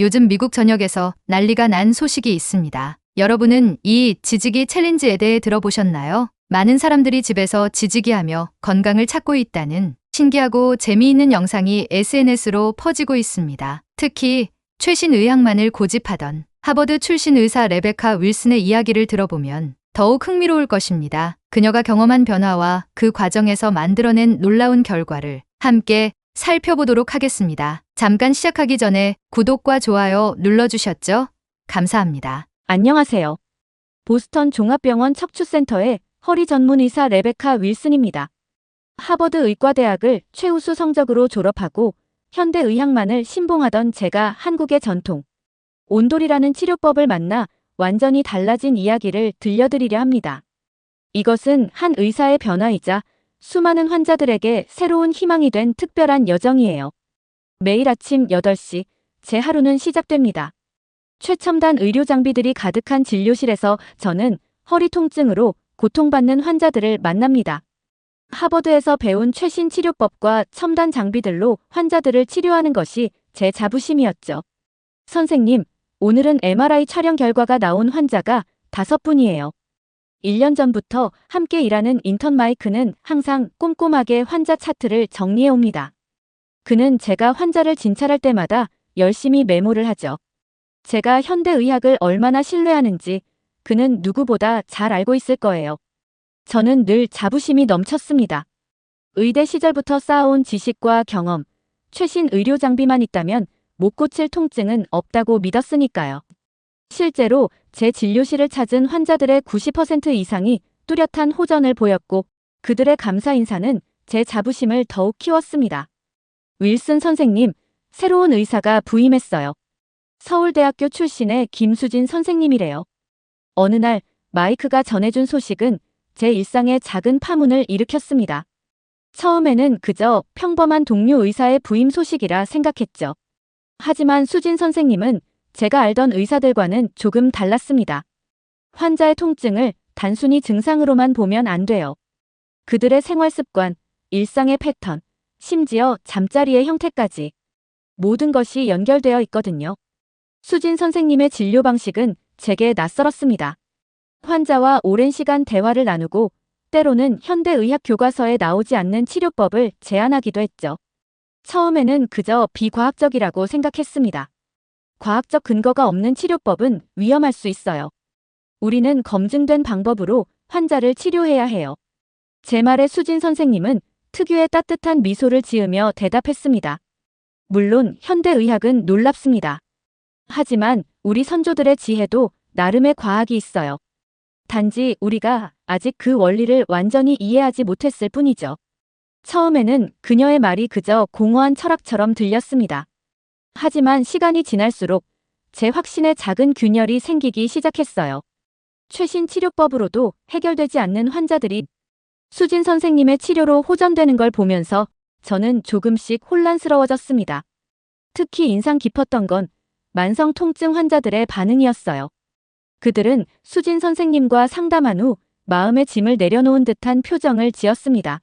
요즘 미국 전역에서 난리가 난 소식이 있습니다. 여러분은 이 지지기 챌린지에 대해 들어보셨나요? 많은 사람들이 집에서 지지기하며 건강을 찾고 있다는 신기하고 재미있는 영상이 SNS로 퍼지고 있습니다. 특히 최신 의학만을 고집하던 하버드 출신 의사 레베카 윌슨의 이야기를 들어보면 더욱 흥미로울 것입니다. 그녀가 경험한 변화와 그 과정에서 만들어낸 놀라운 결과를 함께 살펴보도록 하겠습니다. 잠깐 시작하기 전에 구독과 좋아요 눌러주셨죠? 감사합니다. 안녕하세요. 보스턴 종합병원 척추센터의 허리 전문 의사 레베카 윌슨입니다. 하버드 의과대학을 최우수 성적으로 졸업하고 현대의학만을 신봉하던 제가 한국의 전통 온돌이라는 치료법을 만나 완전히 달라진 이야기를 들려드리려 합니다. 이것은 한 의사의 변화이자 수많은 환자들에게 새로운 희망이 된 특별한 여정이에요. 매일 아침 8시 제 하루는 시작됩니다. 최첨단 의료 장비들이 가득한 진료실에서 저는 허리 통증으로 고통받는 환자들을 만납니다. 하버드에서 배운 최신 치료법과 첨단 장비들로 환자들을 치료하는 것이 제 자부심이었죠. 선생님, 오늘은 MRI 촬영 결과가 나온 환자가 5분이에요. 1년 전부터 함께 일하는 인턴 마이크는 항상 꼼꼼하게 환자 차트를 정리해 옵니다. 그는 제가 환자를 진찰할 때마다 열심히 메모를 하죠. 제가 현대의학을 얼마나 신뢰하는지 그는 누구보다 잘 알고 있을 거예요. 저는 늘 자부심이 넘쳤습니다. 의대 시절부터 쌓아온 지식과 경험, 최신 의료 장비만 있다면 못 고칠 통증은 없다고 믿었으니까요. 실제로 제 진료실을 찾은 환자들의 90% 이상이 뚜렷한 호전을 보였고 그들의 감사 인사는 제 자부심을 더욱 키웠습니다. 윌슨 선생님, 새로운 의사가 부임했어요. 서울대학교 출신의 김수진 선생님이래요. 어느 날 마이크가 전해준 소식은 제 일상에 작은 파문을 일으켰습니다. 처음에는 그저 평범한 동료 의사의 부임 소식이라 생각했죠. 하지만 수진 선생님은 제가 알던 의사들과는 조금 달랐습니다. 환자의 통증을 단순히 증상으로만 보면 안 돼요. 그들의 생활 습관, 일상의 패턴, 심지어 잠자리의 형태까지 모든 것이 연결되어 있거든요. 수진 선생님의 진료 방식은 제게 낯설었습니다. 환자와 오랜 시간 대화를 나누고 때로는 현대의학 교과서에 나오지 않는 치료법을 제안하기도 했죠. 처음에는 그저 비과학적이라고 생각했습니다. 과학적 근거가 없는 치료법은 위험할 수 있어요. 우리는 검증된 방법으로 환자를 치료해야 해요. 제 말에 수진 선생님은 특유의 따뜻한 미소를 지으며 대답했습니다. 물론 현대의학은 놀랍습니다. 하지만 우리 선조들의 지혜도 나름의 과학이 있어요. 단지 우리가 아직 그 원리를 완전히 이해하지 못했을 뿐이죠. 처음에는 그녀의 말이 그저 공허한 철학처럼 들렸습니다. 하지만 시간이 지날수록 제 확신에 작은 균열이 생기기 시작했어요. 최신 치료법으로도 해결되지 않는 환자들이 수진 선생님의 치료로 호전되는 걸 보면서 저는 조금씩 혼란스러워졌습니다. 특히 인상 깊었던 건 만성 통증 환자들의 반응이었어요. 그들은 수진 선생님과 상담한 후 마음의 짐을 내려놓은 듯한 표정을 지었습니다.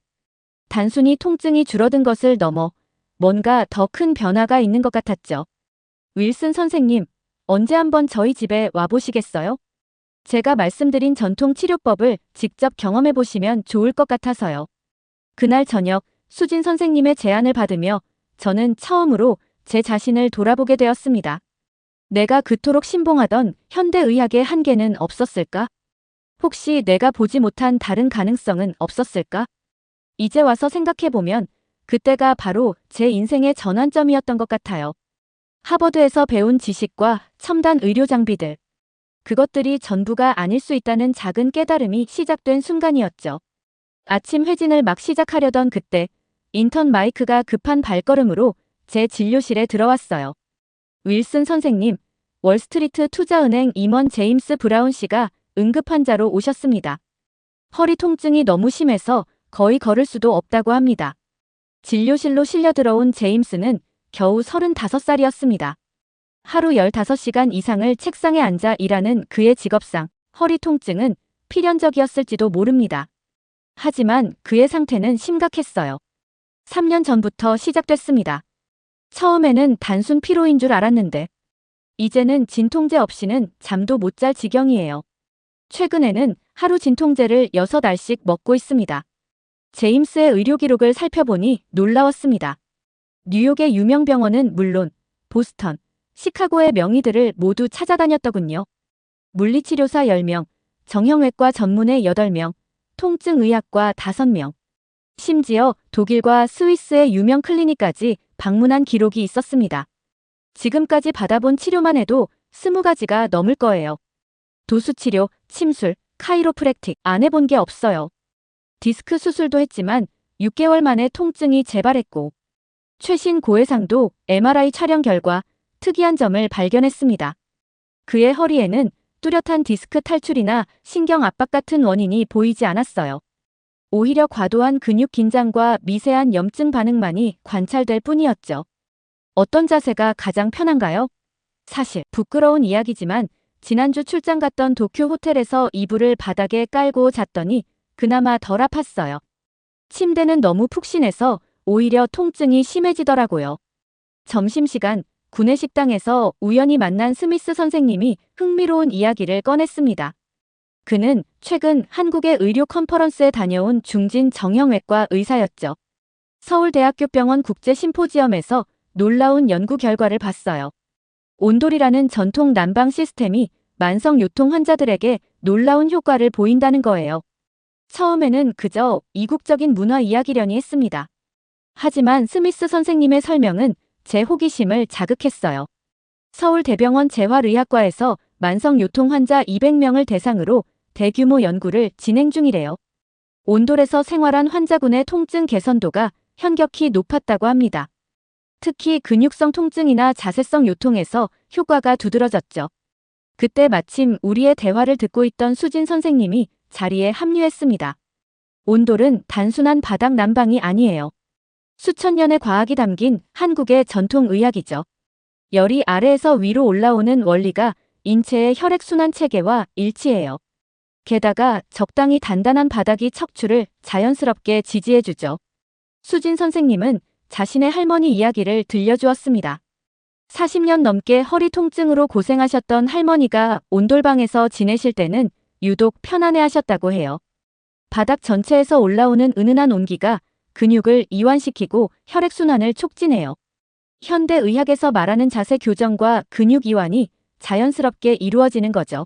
단순히 통증이 줄어든 것을 넘어 뭔가 더 큰 변화가 있는 것 같았죠. 윌슨 선생님, 언제 한번 저희 집에 와보시겠어요? 제가 말씀드린 전통 치료법을 직접 경험해 보시면 좋을 것 같아서요. 그날 저녁 수진 선생님의 제안을 받으며 저는 처음으로 제 자신을 돌아보게 되었습니다. 내가 그토록 신봉하던 현대의학의 한계는 없었을까? 혹시 내가 보지 못한 다른 가능성은 없었을까? 이제 와서 생각해보면 그때가 바로 제 인생의 전환점이었던 것 같아요. 하버드에서 배운 지식과 첨단 의료 장비들. 그것들이 전부가 아닐 수 있다는 작은 깨달음이 시작된 순간이었죠. 아침 회진을 막 시작하려던 그때 인턴 마이크가 급한 발걸음으로 제 진료실에 들어왔어요. 윌슨 선생님, 월스트리트 투자은행 임원 제임스 브라운 씨가 응급 환자로 오셨습니다. 허리 통증이 너무 심해서 거의 걸을 수도 없다고 합니다. 진료실로 실려 들어온 제임스는 겨우 35살이었습니다. 하루 15시간 이상을 책상에 앉아 일하는 그의 직업상 허리 통증은 필연적이었을지도 모릅니다. 하지만 그의 상태는 심각했어요. 3년 전부터 시작됐습니다. 처음에는 단순 피로인 줄 알았는데 이제는 진통제 없이는 잠도 못 잘 지경이에요. 최근에는 하루 진통제를 6알씩 먹고 있습니다. 제임스의 의료 기록을 살펴보니 놀라웠습니다. 뉴욕의 유명 병원은 물론 보스턴, 시카고의 명의들을 모두 찾아다녔더군요. 물리치료사 10명, 정형외과 전문의 8명, 통증의학과 5명, 심지어 독일과 스위스의 유명 클리닉까지 방문한 기록이 있었습니다. 지금까지 받아본 치료만 해도 20가지가 넘을 거예요. 도수치료, 침술, 카이로프랙틱 안 해본 게 없어요. 디스크 수술도 했지만 6개월 만에 통증이 재발했고 최신 고해상도 MRI 촬영 결과 특이한 점을 발견했습니다. 그의 허리에는 뚜렷한 디스크 탈출이나 신경 압박 같은 원인이 보이지 않았어요. 오히려 과도한 근육 긴장과 미세한 염증 반응만이 관찰될 뿐이었죠. 어떤 자세가 가장 편한가요? 사실 부끄러운 이야기지만 지난주 출장 갔던 도쿄 호텔에서 이불을 바닥에 깔고 잤더니 그나마 덜 아팠어요. 침대는 너무 푹신해서 오히려 통증이 심해지더라고요. 점심시간 구내식당에서 우연히 만난 스미스 선생님이 흥미로운 이야기를 꺼냈습니다. 그는 최근 한국의 의료 컨퍼런스에 다녀온 중진 정형외과 의사였죠. 서울대학교 병원 국제심포지엄에서 놀라운 연구 결과를 봤어요. 온돌이라는 전통 난방 시스템이 만성 요통 환자들에게 놀라운 효과를 보인다는 거예요. 처음에는 그저 이국적인 문화 이야기려니 했습니다. 하지만 스미스 선생님의 설명은 제 호기심을 자극했어요. 서울대병원 재활의학과에서 만성 요통 환자 200명을 대상으로 대규모 연구를 진행 중이래요. 온돌에서 생활한 환자군의 통증 개선도가 현격히 높았다고 합니다. 특히 근육성 통증이나 자세성 요통에서 효과가 두드러졌죠. 그때 마침 우리의 대화를 듣고 있던 수진 선생님이 자리에 합류했습니다. 온돌은 단순한 바닥 난방이 아니에요. 수천 년의 과학이 담긴 한국의 전통의학이죠. 열이 아래에서 위로 올라오는 원리가 인체의 혈액순환 체계와 일치해요. 게다가 적당히 단단한 바닥이 척추를 자연스럽게 지지해주죠. 수진 선생님은 자신의 할머니 이야기를 들려주었습니다. 40년 넘게 허리 통증으로 고생하셨던 할머니가 온돌방에서 지내실 때는 유독 편안해하셨다고 해요. 바닥 전체에서 올라오는 은은한 온기가 근육을 이완시키고 혈액순환을 촉진해요. 현대의학에서 말하는 자세 교정과 근육 이완이 자연스럽게 이루어지는 거죠.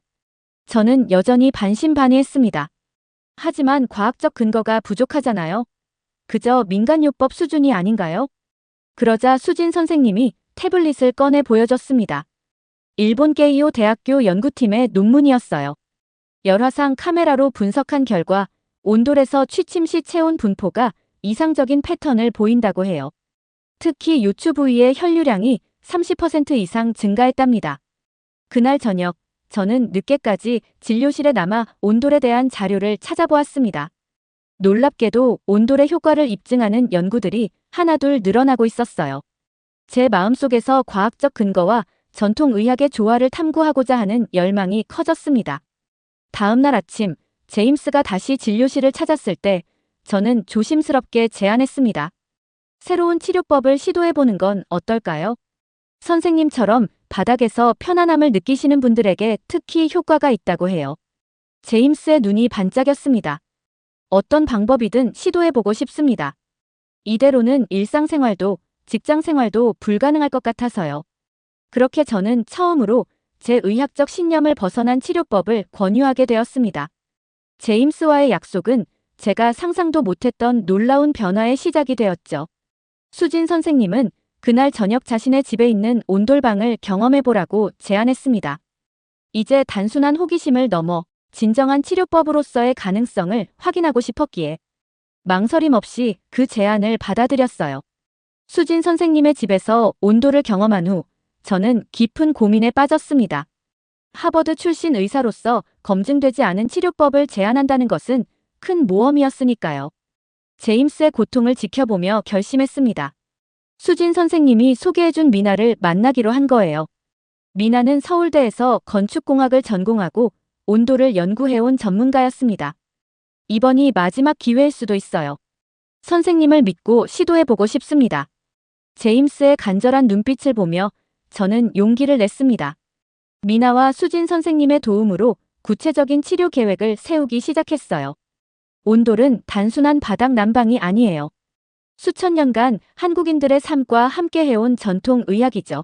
저는 여전히 반신반의했습니다. 하지만 과학적 근거가 부족하잖아요. 그저 민간요법 수준이 아닌가요? 그러자 수진 선생님이 태블릿을 꺼내 보여줬습니다. 일본 게이오 대학교 연구팀의 논문이었어요. 열화상 카메라로 분석한 결과 온돌에서 취침 시 체온 분포가 이상적인 패턴을 보인다고 해요. 특히 요추 부위의 혈류량이 30% 이상 증가했답니다. 그날 저녁, 저는 늦게까지 진료실에 남아 온돌에 대한 자료를 찾아보았습니다. 놀랍게도 온돌의 효과를 입증하는 연구들이 하나둘 늘어나고 있었어요. 제 마음속에서 과학적 근거와 전통의학의 조화를 탐구하고자 하는 열망이 커졌습니다. 다음 날 아침, 제임스가 다시 진료실을 찾았을 때 저는 조심스럽게 제안했습니다. 새로운 치료법을 시도해보는 건 어떨까요? 선생님처럼 바닥에서 편안함을 느끼시는 분들에게 특히 효과가 있다고 해요. 제임스의 눈이 반짝였습니다. 어떤 방법이든 시도해보고 싶습니다. 이대로는 일상생활도 직장생활도 불가능할 것 같아서요. 그렇게 저는 처음으로 제 의학적 신념을 벗어난 치료법을 권유하게 되었습니다. 제임스와의 약속은 제가 상상도 못했던 놀라운 변화의 시작이 되었죠. 수진 선생님은 그날 저녁 자신의 집에 있는 온돌방을 경험해보라고 제안했습니다. 이제 단순한 호기심을 넘어 진정한 치료법으로서의 가능성을 확인하고 싶었기에 망설임 없이 그 제안을 받아들였어요. 수진 선생님의 집에서 온돌을 경험한 후 저는 깊은 고민에 빠졌습니다. 하버드 출신 의사로서 검증되지 않은 치료법을 제안한다는 것은 큰 모험이었으니까요. 제임스의 고통을 지켜보며 결심했습니다. 수진 선생님이 소개해준 미나를 만나기로 한 거예요. 미나는 서울대에서 건축공학을 전공하고 온돌을 연구해온 전문가였습니다. 이번이 마지막 기회일 수도 있어요. 선생님을 믿고 시도해보고 싶습니다. 제임스의 간절한 눈빛을 보며 저는 용기를 냈습니다. 미나와 수진 선생님의 도움으로 구체적인 치료 계획을 세우기 시작했어요. 온돌은 단순한 바닥 난방이 아니에요. 수천 년간 한국인들의 삶과 함께 해온 전통 의학이죠.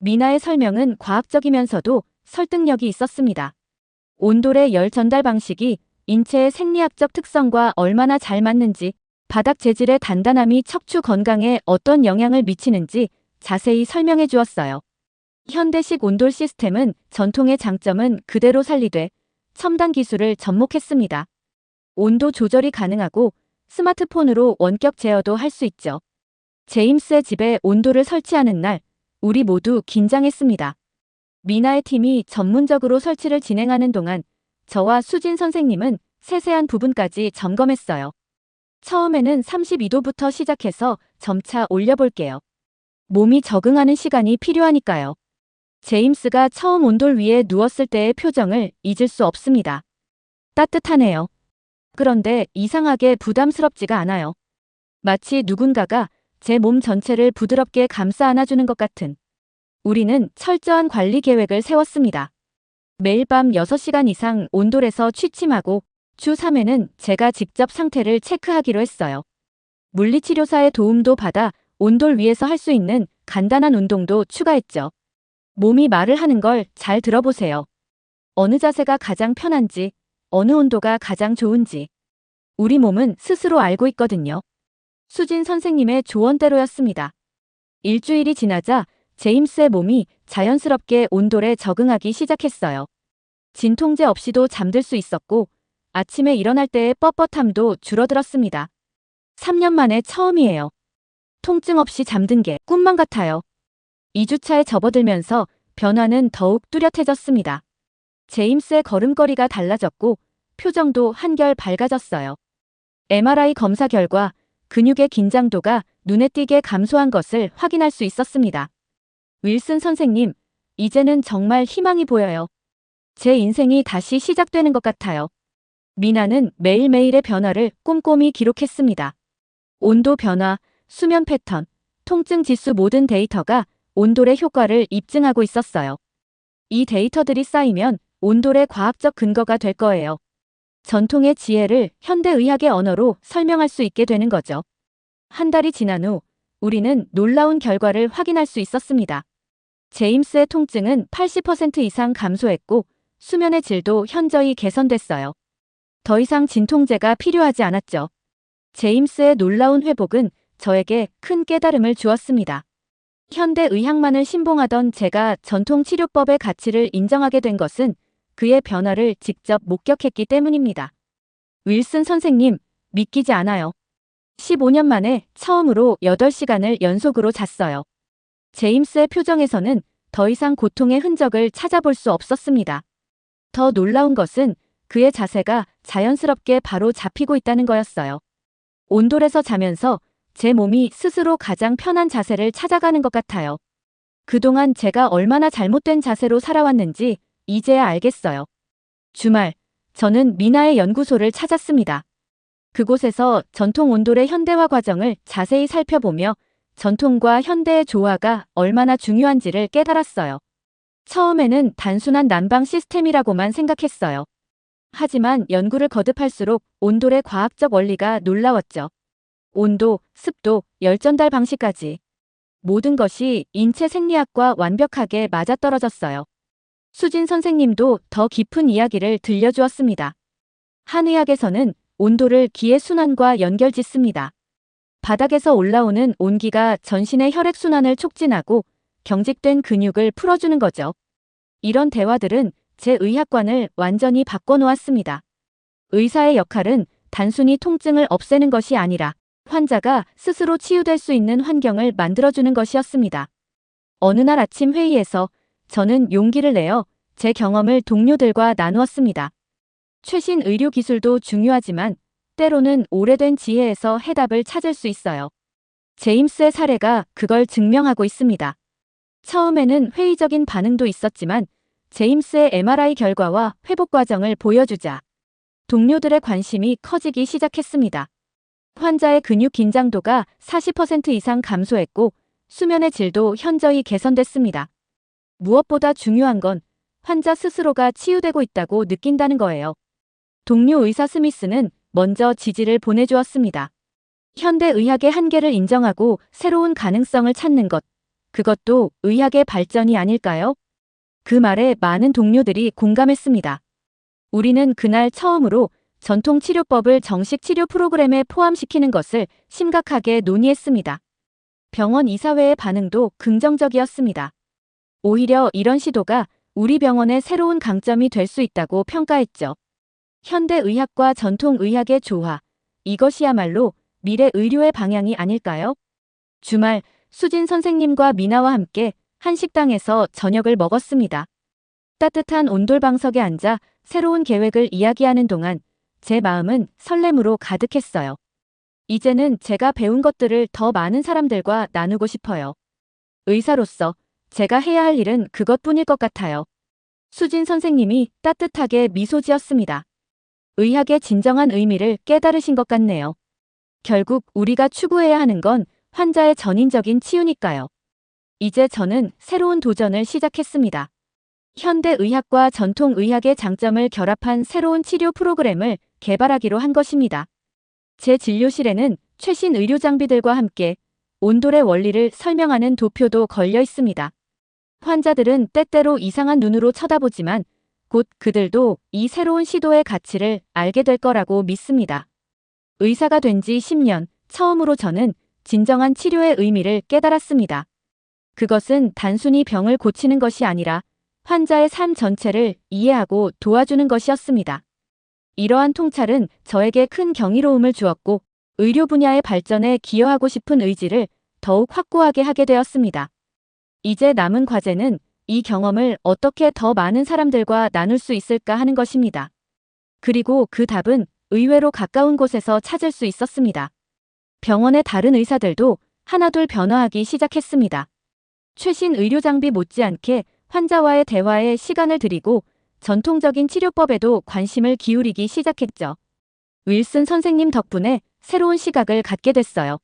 미나의 설명은 과학적이면서도 설득력이 있었습니다. 온돌의 열 전달 방식이 인체의 생리학적 특성과 얼마나 잘 맞는지, 바닥 재질의 단단함이 척추 건강에 어떤 영향을 미치는지 자세히 설명해 주었어요. 현대식 온돌 시스템은 전통의 장점은 그대로 살리되 첨단 기술을 접목했습니다. 온도 조절이 가능하고 스마트폰으로 원격 제어도 할 수 있죠. 제임스의 집에 온돌을 설치하는 날, 우리 모두 긴장했습니다. 미나의 팀이 전문적으로 설치를 진행하는 동안 저와 수진 선생님은 세세한 부분까지 점검했어요. 처음에는 32도부터 시작해서 점차 올려볼게요. 몸이 적응하는 시간이 필요하니까요. 제임스가 처음 온돌 위에 누웠을 때의 표정을 잊을 수 없습니다. 따뜻하네요. 그런데 이상하게 부담스럽지가 않아요. 마치 누군가가 제 몸 전체를 부드럽게 감싸 안아주는 것 같은. 우리는 철저한 관리 계획을 세웠습니다. 매일 밤 6시간 이상 온돌에서 취침하고 주 3회는 제가 직접 상태를 체크하기로 했어요. 물리치료사의 도움도 받아 온돌 위에서 할 수 있는 간단한 운동도 추가했죠. 몸이 말을 하는 걸 잘 들어보세요. 어느 자세가 가장 편한지, 어느 온도가 가장 좋은지. 우리 몸은 스스로 알고 있거든요. 수진 선생님의 조언대로였습니다. 일주일이 지나자 제임스의 몸이 자연스럽게 온돌에 적응하기 시작했어요. 진통제 없이도 잠들 수 있었고 아침에 일어날 때의 뻣뻣함도 줄어들었습니다. 3년 만에 처음이에요. 통증 없이 잠든 게 꿈만 같아요. 2주차에 접어들면서 변화는 더욱 뚜렷해졌습니다. 제임스의 걸음걸이가 달라졌고 표정도 한결 밝아졌어요. MRI 검사 결과 근육의 긴장도가 눈에 띄게 감소한 것을 확인할 수 있었습니다. 윌슨 선생님, 이제는 정말 희망이 보여요. 제 인생이 다시 시작되는 것 같아요. 미나는 매일매일의 변화를 꼼꼼히 기록했습니다. 온도 변화, 수면 패턴, 통증 지수 모든 데이터가 온돌의 효과를 입증하고 있었어요. 이 데이터들이 쌓이면 온돌의 과학적 근거가 될 거예요. 전통의 지혜를 현대의학의 언어로 설명할 수 있게 되는 거죠. 한 달이 지난 후 우리는 놀라운 결과를 확인할 수 있었습니다. 제임스의 통증은 80% 이상 감소했고 수면의 질도 현저히 개선됐어요. 더 이상 진통제가 필요하지 않았죠. 제임스의 놀라운 회복은 저에게 큰 깨달음을 주었습니다. 현대의학만을 신봉하던 제가 전통치료법의 가치를 인정하게 된 것은 그의 변화를 직접 목격했기 때문입니다. 윌슨 선생님, 믿기지 않아요. 15년 만에 처음으로 8시간을 연속으로 잤어요. 제임스의 표정에서는 더 이상 고통의 흔적을 찾아볼 수 없었습니다. 더 놀라운 것은 그의 자세가 자연스럽게 바로 잡히고 있다는 거였어요. 온돌에서 자면서 제 몸이 스스로 가장 편한 자세를 찾아가는 것 같아요. 그동안 제가 얼마나 잘못된 자세로 살아왔는지 이제야 알겠어요. 주말, 저는 미나의 연구소를 찾았습니다. 그곳에서 전통 온돌의 현대화 과정을 자세히 살펴보며 전통과 현대의 조화가 얼마나 중요한지를 깨달았어요. 처음에는 단순한 난방 시스템이라고만 생각했어요. 하지만 연구를 거듭할수록 온돌의 과학적 원리가 놀라웠죠. 온도, 습도, 열 전달 방식까지. 모든 것이 인체 생리학과 완벽하게 맞아떨어졌어요. 수진 선생님도 더 깊은 이야기를 들려주었습니다. 한의학에서는 온도를 기의 순환과 연결 짓습니다. 바닥에서 올라오는 온기가 전신의 혈액순환을 촉진하고 경직된 근육을 풀어주는 거죠. 이런 대화들은 제 의학관을 완전히 바꿔놓았습니다. 의사의 역할은 단순히 통증을 없애는 것이 아니라 환자가 스스로 치유될 수 있는 환경을 만들어주는 것이었습니다. 어느 날 아침 회의에서 저는 용기를 내어 제 경험을 동료들과 나누었습니다. 최신 의료 기술도 중요하지만 때로는 오래된 지혜에서 해답을 찾을 수 있어요. 제임스의 사례가 그걸 증명하고 있습니다. 처음에는 회의적인 반응도 있었지만 제임스의 MRI 결과와 회복 과정을 보여주자 동료들의 관심이 커지기 시작했습니다. 환자의 근육 긴장도가 40% 이상 감소했고 수면의 질도 현저히 개선됐습니다. 무엇보다 중요한 건 환자 스스로가 치유되고 있다고 느낀다는 거예요. 동료 의사 스미스는 먼저 지지를 보내주었습니다. 현대의학의 한계를 인정하고 새로운 가능성을 찾는 것, 그것도 의학의 발전이 아닐까요? 그 말에 많은 동료들이 공감했습니다. 우리는 그날 처음으로 전통치료법을 정식 치료 프로그램에 포함시키는 것을 심각하게 논의했습니다. 병원 이사회의 반응도 긍정적이었습니다. 오히려 이런 시도가 우리 병원의 새로운 강점이 될 수 있다고 평가했죠. 현대의학과 전통의학의 조화, 이것이야말로 미래 의료의 방향이 아닐까요? 주말 수진 선생님과 미나와 함께 한 식당에서 저녁을 먹었습니다. 따뜻한 온돌방석에 앉아 새로운 계획을 이야기하는 동안 제 마음은 설렘으로 가득했어요. 이제는 제가 배운 것들을 더 많은 사람들과 나누고 싶어요. 의사로서 제가 해야 할 일은 그것뿐일 것 같아요. 수진 선생님이 따뜻하게 미소 지었습니다. 의학의 진정한 의미를 깨달으신 것 같네요. 결국 우리가 추구해야 하는 건 환자의 전인적인 치유니까요. 이제 저는 새로운 도전을 시작했습니다. 현대의학과 전통의학의 장점을 결합한 새로운 치료 프로그램을 개발하기로 한 것입니다. 제 진료실에는 최신 의료 장비들과 함께 온돌의 원리를 설명하는 도표도 걸려 있습니다. 환자들은 때때로 이상한 눈으로 쳐다보지만 곧 그들도 이 새로운 시도의 가치를 알게 될 거라고 믿습니다. 의사가 된 지 10년, 처음으로 저는 진정한 치료의 의미를 깨달았습니다. 그것은 단순히 병을 고치는 것이 아니라 환자의 삶 전체를 이해하고 도와주는 것이었습니다. 이러한 통찰은 저에게 큰 경이로움을 주었고 의료 분야의 발전에 기여하고 싶은 의지를 더욱 확고하게 하게 되었습니다. 이제 남은 과제는 이 경험을 어떻게 더 많은 사람들과 나눌 수 있을까 하는 것입니다. 그리고 그 답은 의외로 가까운 곳에서 찾을 수 있었습니다. 병원의 다른 의사들도 하나둘 변화하기 시작했습니다. 최신 의료 장비 못지않게 환자와의 대화에 시간을 들이고 전통적인 치료법에도 관심을 기울이기 시작했죠. 윌슨 선생님 덕분에 새로운 시각을 갖게 됐어요.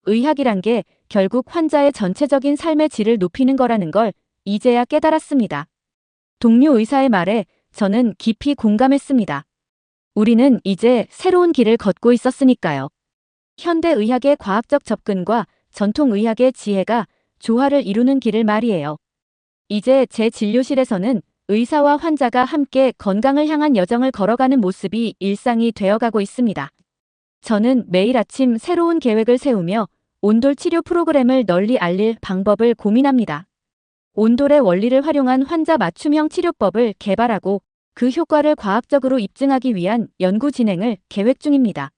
의학이란 게 결국 환자의 전체적인 삶의 질을 높이는 거라는 걸 이제야 깨달았습니다. 동료 의사의 말에 저는 깊이 공감했습니다. 우리는 이제 새로운 길을 걷고 있었으니까요. 현대의학의 과학적 접근과 전통의학의 지혜가 조화를 이루는 길을 말이에요. 이제 제 진료실에서는 의사와 환자가 함께 건강을 향한 여정을 걸어가는 모습이 일상이 되어가고 있습니다. 저는 매일 아침 새로운 계획을 세우며 온돌 치료 프로그램을 널리 알릴 방법을 고민합니다. 온돌의 원리를 활용한 환자 맞춤형 치료법을 개발하고 그 효과를 과학적으로 입증하기 위한 연구 진행을 계획 중입니다.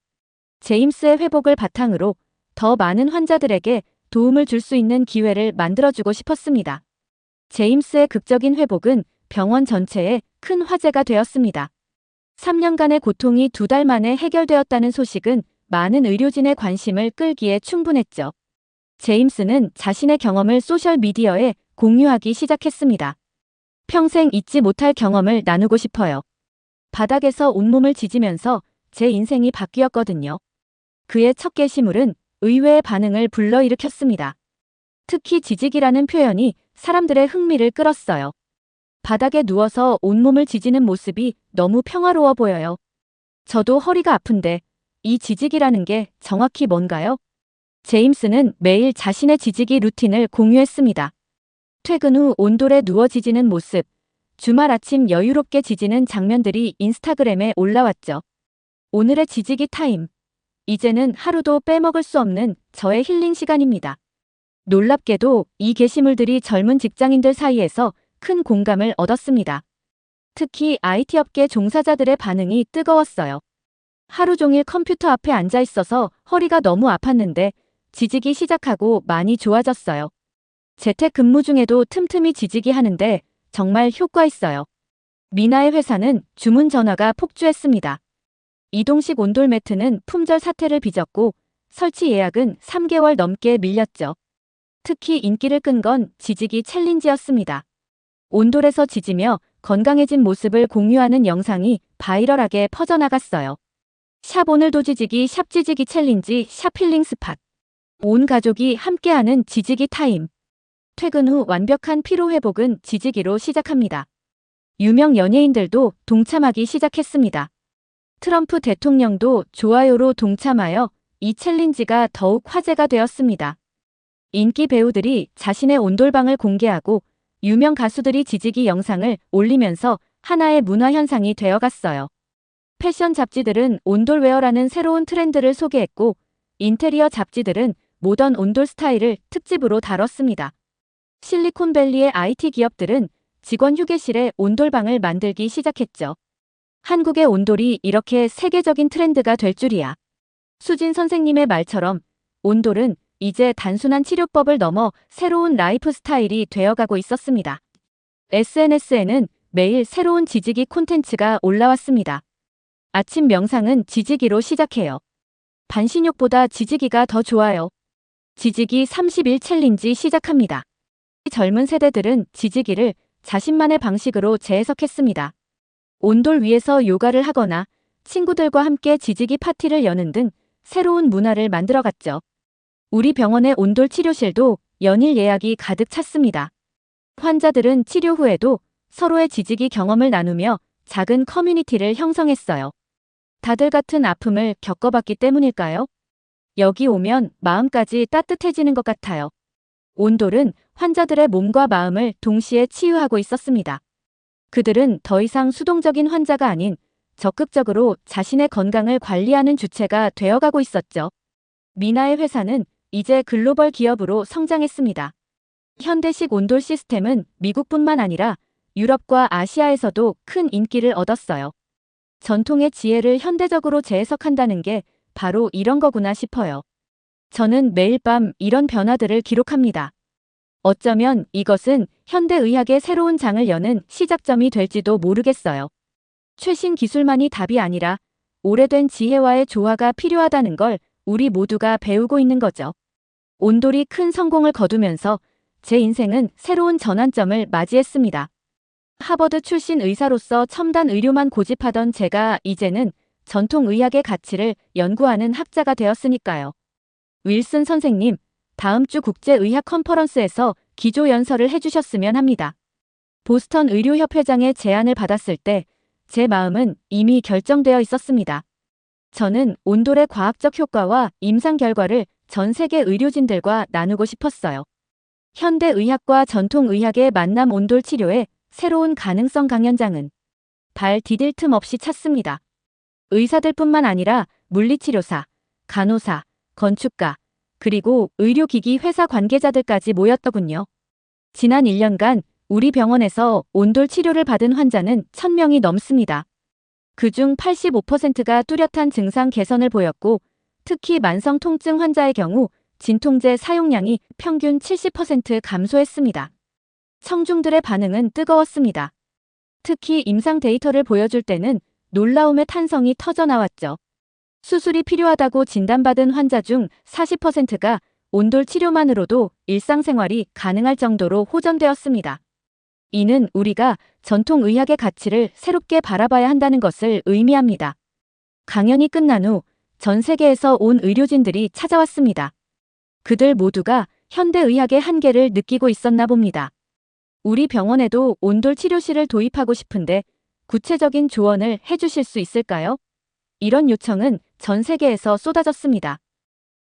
제임스의 회복을 바탕으로 더 많은 환자들에게 도움을 줄 수 있는 기회를 만들어주고 싶었습니다. 제임스의 극적인 회복은 병원 전체에 큰 화제가 되었습니다. 3년간의 고통이 2달 만에 해결되었다는 소식은 많은 의료진의 관심을 끌기에 충분했죠. 제임스는 자신의 경험을 소셜미디어에 공유하기 시작했습니다. 평생 잊지 못할 경험을 나누고 싶어요. 바닥에서 온몸을 지지면서 제 인생이 바뀌었거든요. 그의 첫 게시물은 의외의 반응을 불러일으켰습니다. 특히 지직이라는 표현이 사람들의 흥미를 끌었어요. 바닥에 누워서 온몸을 지지는 모습이 너무 평화로워 보여요. 저도 허리가 아픈데 이 지직이라는 게 정확히 뭔가요? 제임스는 매일 자신의 지지기 루틴을 공유했습니다. 퇴근 후 온돌에 누워 지지는 모습, 주말 아침 여유롭게 지지는 장면들이 인스타그램에 올라왔죠. 오늘의 지지기 타임. 이제는 하루도 빼먹을 수 없는 저의 힐링 시간입니다. 놀랍게도 이 게시물들이 젊은 직장인들 사이에서 큰 공감을 얻었습니다. 특히 IT 업계 종사자들의 반응이 뜨거웠어요. 하루 종일 컴퓨터 앞에 앉아 있어서 허리가 너무 아팠는데 지지기 시작하고 많이 좋아졌어요. 재택 근무 중에도 틈틈이 지지기 하는데 정말 효과 있어요. 미나의 회사는 주문 전화가 폭주했습니다. 이동식 온돌 매트는 품절 사태를 빚었고 설치 예약은 3개월 넘게 밀렸죠. 특히 인기를 끈 건 지지기 챌린지였습니다. 온돌에서 지지며 건강해진 모습을 공유하는 영상이 바이럴하게 퍼져나갔어요. 샵 오늘도 지지기 샵 지지기 챌린지 샵 힐링 스팟. 온 가족이 함께하는 지지기 타임. 퇴근 후 완벽한 피로 회복은 지지기로 시작합니다. 유명 연예인들도 동참하기 시작했습니다. 트럼프 대통령도 좋아요로 동참하여 이 챌린지가 더욱 화제가 되었습니다. 인기 배우들이 자신의 온돌방을 공개하고 유명 가수들이 지지기 영상을 올리면서 하나의 문화 현상이 되어갔어요. 패션 잡지들은 온돌웨어라는 새로운 트렌드를 소개했고 인테리어 잡지들은 모던 온돌 스타일을 특집으로 다뤘습니다. 실리콘밸리의 IT 기업들은 직원 휴게실에 온돌방을 만들기 시작했죠. 한국의 온돌이 이렇게 세계적인 트렌드가 될 줄이야. 수진 선생님의 말처럼 온돌은 이제 단순한 치료법을 넘어 새로운 라이프 스타일이 되어가고 있었습니다. SNS에는 매일 새로운 지지기 콘텐츠가 올라왔습니다. 아침 명상은 지지기로 시작해요. 반신욕보다 지지기가 더 좋아요. 지지기 30일 챌린지 시작합니다. 젊은 세대들은 지지기를 자신만의 방식으로 재해석했습니다. 온돌 위에서 요가를 하거나 친구들과 함께 지지기 파티를 여는 등 새로운 문화를 만들어갔죠. 우리 병원의 온돌 치료실도 연일 예약이 가득 찼습니다. 환자들은 치료 후에도 서로의 지지기 경험을 나누며 작은 커뮤니티를 형성했어요. 다들 같은 아픔을 겪어봤기 때문일까요? 여기 오면 마음까지 따뜻해지는 것 같아요. 온돌은 환자들의 몸과 마음을 동시에 치유하고 있었습니다. 그들은 더 이상 수동적인 환자가 아닌 적극적으로 자신의 건강을 관리하는 주체가 되어가고 있었죠. 미나의 회사는 이제 글로벌 기업으로 성장했습니다. 현대식 온돌 시스템은 미국뿐만 아니라 유럽과 아시아에서도 큰 인기를 얻었어요. 전통의 지혜를 현대적으로 재해석한다는 게 바로 이런 거구나 싶어요. 저는 매일 밤 이런 변화들을 기록합니다. 어쩌면 이것은 현대의학의 새로운 장을 여는 시작점이 될지도 모르겠어요. 최신 기술만이 답이 아니라 오래된 지혜와의 조화가 필요하다는 걸 우리 모두가 배우고 있는 거죠. 온돌이 큰 성공을 거두면서 제 인생은 새로운 전환점을 맞이했습니다. 하버드 출신 의사로서 첨단 의료만 고집하던 제가 이제는 전통의학의 가치를 연구하는 학자가 되었으니까요. 윌슨 선생님, 다음 주 국제의학 컨퍼런스에서 기조연설을 해주셨으면 합니다. 보스턴 의료협회장의 제안을 받았을 때 제 마음은 이미 결정되어 있었습니다. 저는 온돌의 과학적 효과와 임상 결과를 전 세계 의료진들과 나누고 싶었어요. 현대의학과 전통의학의 만남 온돌 치료의 새로운 가능성 강연장은 발 디딜 틈 없이 찾습니다. 의사들뿐만 아니라 물리치료사, 간호사, 건축가, 그리고 의료기기 회사 관계자들까지 모였더군요. 지난 1년간 우리 병원에서 온돌 치료를 받은 환자는 1000명이 넘습니다. 그중 85%가 뚜렷한 증상 개선을 보였고 특히 만성 통증 환자의 경우 진통제 사용량이 평균 70% 감소했습니다. 청중들의 반응은 뜨거웠습니다. 특히 임상 데이터를 보여줄 때는 놀라움의 탄성이 터져나왔죠. 수술이 필요하다고 진단받은 환자 중 40%가 온돌 치료만으로도 일상생활이 가능할 정도로 호전되었습니다. 이는 우리가 전통의학의 가치를 새롭게 바라봐야 한다는 것을 의미합니다. 강연이 끝난 후 전 세계에서 온 의료진들이 찾아왔습니다. 그들 모두가 현대의학의 한계를 느끼고 있었나 봅니다. 우리 병원에도 온돌 치료실을 도입하고 싶은데 구체적인 조언을 해주실 수 있을까요? 이런 요청은 전 세계에서 쏟아졌습니다.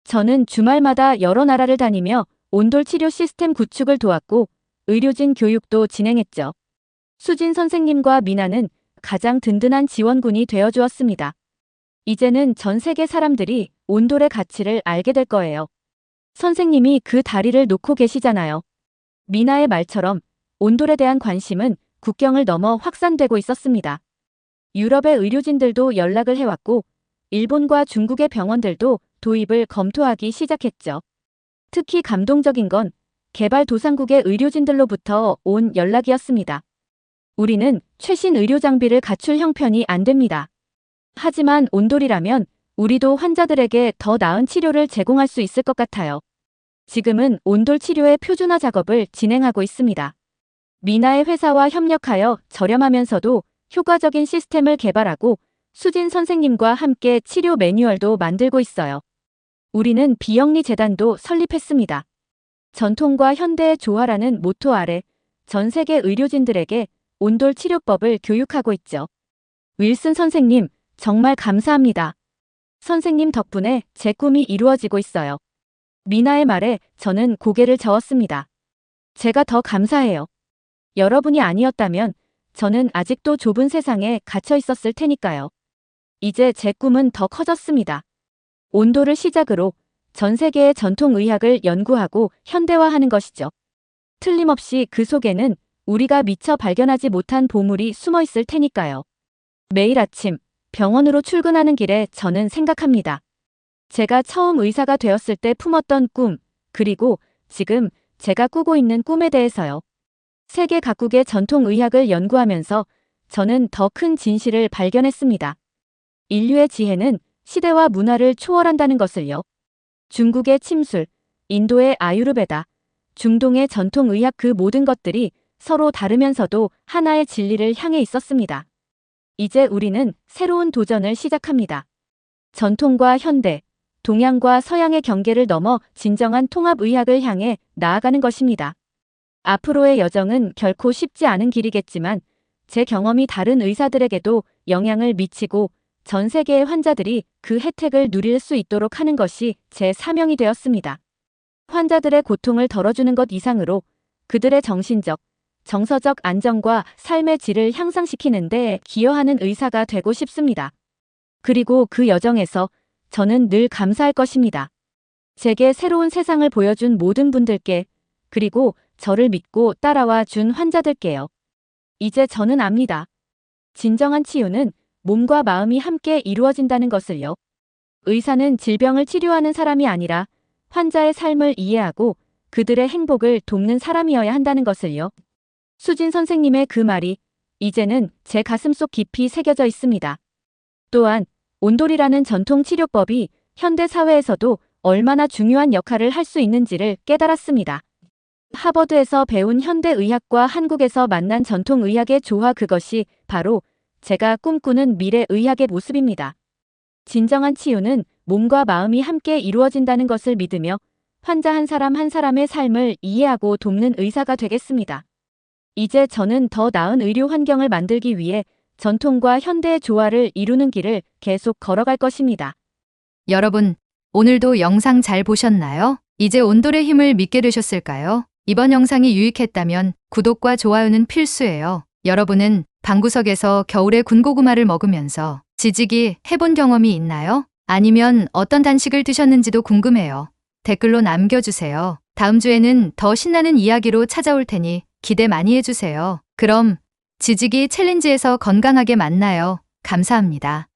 저는 주말마다 여러 나라를 다니며 온돌 치료 시스템 구축을 도왔고 의료진 교육도 진행했죠. 수진 선생님과 미나는 가장 든든한 지원군이 되어주었습니다. 이제는 전 세계 사람들이 온돌의 가치를 알게 될 거예요. 선생님이 그 다리를 놓고 계시잖아요. 미나의 말처럼 온돌에 대한 관심은 국경을 넘어 확산되고 있었습니다. 유럽의 의료진들도 연락을 해왔고 일본과 중국의 병원들도 도입을 검토하기 시작했죠. 특히 감동적인 건 개발도상국의 의료진들로부터 온 연락이었습니다. 우리는 최신 의료 장비를 갖출 형편이 안 됩니다. 하지만 온돌이라면 우리도 환자들에게 더 나은 치료를 제공할 수 있을 것 같아요. 지금은 온돌 치료의 표준화 작업을 진행하고 있습니다. 미나의 회사와 협력하여 저렴하면서도 효과적인 시스템을 개발하고 수진 선생님과 함께 치료 매뉴얼도 만들고 있어요. 우리는 비영리 재단도 설립했습니다. 전통과 현대의 조화라는 모토 아래 전 세계 의료진들에게 온돌 치료법을 교육하고 있죠. 윌슨 선생님, 정말 감사합니다. 선생님 덕분에 제 꿈이 이루어지고 있어요. 미나의 말에 저는 고개를 저었습니다. 제가 더 감사해요. 여러분이 아니었다면 저는 아직도 좁은 세상에 갇혀 있었을 테니까요. 이제 제 꿈은 더 커졌습니다. 온도를 시작으로 전 세계의 전통의학을 연구하고 현대화하는 것이죠. 틀림없이 그 속에는 우리가 미처 발견하지 못한 보물이 숨어 있을 테니까요. 매일 아침 병원으로 출근하는 길에 저는 생각합니다. 제가 처음 의사가 되었을 때 품었던 꿈, 그리고 지금 제가 꾸고 있는 꿈에 대해서요. 세계 각국의 전통의학을 연구하면서 저는 더 큰 진실을 발견했습니다. 인류의 지혜는 시대와 문화를 초월한다는 것을요. 중국의 침술, 인도의 아유르베다, 중동의 전통의학 그 모든 것들이 서로 다르면서도 하나의 진리를 향해 있었습니다. 이제 우리는 새로운 도전을 시작합니다. 전통과 현대, 동양과 서양의 경계를 넘어 진정한 통합의학을 향해 나아가는 것입니다. 앞으로의 여정은 결코 쉽지 않은 길이겠지만 제 경험이 다른 의사들에게도 영향을 미치고 전 세계의 환자들이 그 혜택을 누릴 수 있도록 하는 것이 제 사명이 되었습니다. 환자들의 고통을 덜어주는 것 이상으로 그들의 정신적, 정서적 안정과 삶의 질을 향상시키는 데 기여하는 의사가 되고 싶습니다. 그리고 그 여정에서 저는 늘 감사할 것입니다. 제게 새로운 세상을 보여준 모든 분들께, 그리고 저를 믿고 따라와 준 환자들께요. 이제 저는 압니다. 진정한 치유는 몸과 마음이 함께 이루어진다는 것을요. 의사는 질병을 치료하는 사람이 아니라 환자의 삶을 이해하고 그들의 행복을 돕는 사람이어야 한다는 것을요. 수진 선생님의 그 말이 이제는 제 가슴속 깊이 새겨져 있습니다. 또한 온돌이라는 전통 치료법이 현대 사회에서도 얼마나 중요한 역할을 할 수 있는지를 깨달았습니다. 하버드에서 배운 현대의학과 한국에서 만난 전통의학의 조화, 그것이 바로 제가 꿈꾸는 미래의학의 모습입니다. 진정한 치유는 몸과 마음이 함께 이루어진다는 것을 믿으며 환자 한 사람 한 사람의 삶을 이해하고 돕는 의사가 되겠습니다. 이제 저는 더 나은 의료 환경을 만들기 위해 전통과 현대의 조화를 이루는 길을 계속 걸어갈 것입니다. 여러분, 오늘도 영상 잘 보셨나요? 이제 온돌의 힘을 믿게 되셨을까요? 이번 영상이 유익했다면 구독과 좋아요는 필수예요. 여러분은 방구석에서 겨울에 군고구마를 먹으면서 지지기 해본 경험이 있나요? 아니면 어떤 단식을 드셨는지도 궁금해요. 댓글로 남겨주세요. 다음 주에는 더 신나는 이야기로 찾아올 테니 기대 많이 해주세요. 그럼 지지기 챌린지에서 건강하게 만나요. 감사합니다.